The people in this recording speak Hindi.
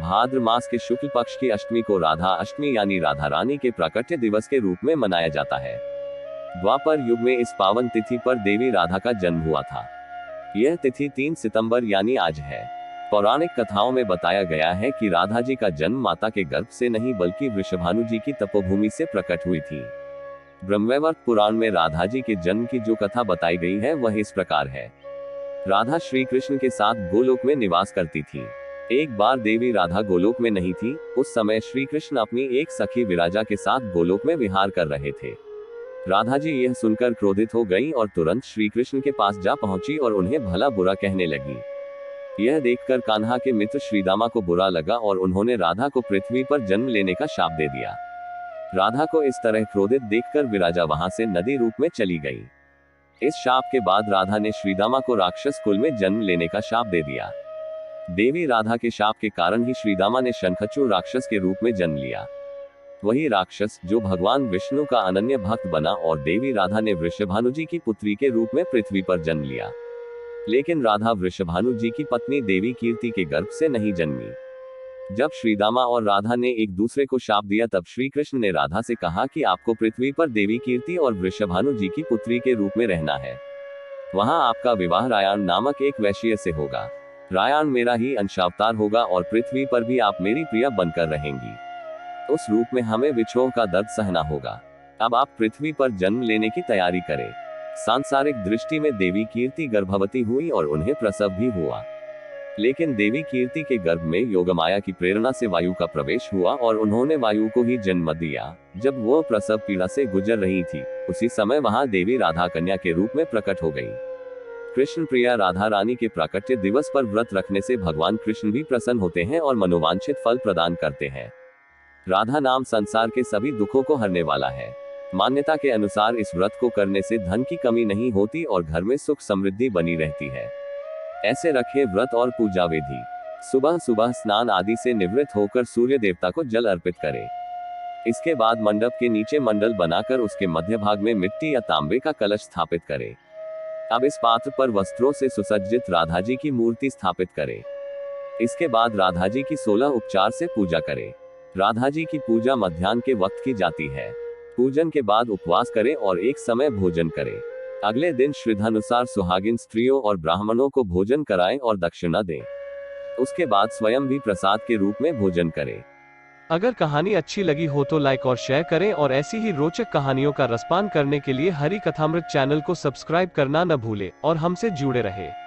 भाद्र मास के शुक्ल पक्ष की अष्टमी को राधा अष्टमी यानी राधा रानी के प्राकट्य दिवस के रूप में मनाया जाता है। द्वापर युग में इस पावन तिथि पर देवी राधा का जन्म हुआ था। यह तिथि 3 सितंबर यानी आज है। पौराणिक कथाओं में बताया गया है कि राधा जी का जन्म माता के गर्भ से नहीं बल्कि वृषभानु जी की तपोभूमि से प्रकट हुई थी। ब्रह्मवैवर्त पुराण में राधा जी के जन्म की जो कथा बताई गई है वह इस प्रकार है। राधा श्री कृष्ण के साथ गोलोक में निवास करती थी। एक बार देवी राधा गोलोक में नहीं थी। उस समय श्री कृष्ण अपनी एक सखी विराजा के साथ गोलोक में विहार कर रहे थे। राधा जी यह सुनकर क्रोधित हो गई और तुरंत श्री कृष्ण के पास जा पहुंची और उन्हें भला बुरा कहने लगी। यह देखकर कान्हा के मित्र श्रीदामा को बुरा लगा और उन्होंने राधा को पृथ्वी पर जन्म लेने का शाप दे दिया। राधा को इस तरह क्रोधित देखकर विराजा वहां से नदी रूप में चली गई। इस शाप के बाद राधा ने श्रीदामा को राक्षस कुल में जन्म लेने का शाप दे दिया। देवी राधा के शाप के कारण ही श्रीदामा ने शंखचूड़ राक्षस के रूप में जन्म लिया। वही राक्षस जो भगवान विष्णु का अनन्य भक्त बना और देवी राधा ने वृषभानु जी की पुत्री के रूप में पृथ्वी पर जन्म लिया। लेकिन राधा वृषभानु जी की पत्नी देवी कीर्ति के गर्भ से नहीं जन्मी। जब श्रीदामा और राधा ने एक दूसरे को शाप दिया तब श्री कृष्ण ने राधा से कहा कि आपको पृथ्वी पर देवी कीर्ति और वृषभानु जी की पुत्री के रूप में रहना है। वहां आपका विवाह रायण नामक एक वैश्य से होगा। रायण मेरा ही अंशावतार होगा और पृथ्वी पर भी आप मेरी प्रिया बनकर रहेंगी। उस रूप में हमें विछोह का दर्द सहना होगा। अब आप पृथ्वी पर जन्म लेने की तैयारी करें। सांसारिक दृष्टि में देवी कीर्ति गर्भवती हुई और उन्हें प्रसव भी हुआ। लेकिन देवी कीर्ति के गर्भ में योगमाया की प्रेरणा से वायु का प्रवेश हुआ और उन्होंने वायु को ही जन्म दिया। जब वो प्रसव पीड़ा से गुजर रही थी उसी समय वहां देवी राधा कन्या के रूप में प्रकट हो गई। कृष्ण प्रिया राधा रानी के प्राकट्य दिवस पर व्रत रखने से भगवान कृष्ण भी प्रसन्न होते हैं और मनोवांछित फल प्रदान करते हैं। राधा नाम संसार के सभी दुखों को हरने वाला है। मान्यता के अनुसार इस व्रत को करने से धन की कमी नहीं होती और घर में सुख समृद्धि बनी रहती है। ऐसे रखे व्रत और पूजा विधि। सुबह सुबह स्नान आदि से निवृत्त होकर सूर्य देवता को जल अर्पित करें। इसके बाद मंडप के नीचे मंडल बनाकर उसके मध्य भाग में मिट्टी या तांबे का कलश स्थापित करें। अब इस पात्र पर वस्त्रों से सुसज्जित राधा जी की मूर्ति स्थापित करें। इसके बाद राधा जी की 16 उपचार से पूजा करें। राधा जी की पूजा मध्याह्न के वक्त की जाती है। पूजन के बाद उपवास करें और एक समय भोजन करें। अगले दिन श्रद्धानुसार सुहागिन स्त्रियों और ब्राह्मणों को भोजन कराएं और दक्षिणा दें। उसके बाद स्वयं भी प्रसाद के रूप में भोजन करें। अगर कहानी अच्छी लगी हो तो लाइक और शेयर करें और ऐसी ही रोचक कहानियों का रसपान करने के लिए हरि कथामृत चैनल को सब्सक्राइब करना न भूलें और हमसे जुड़े रहें।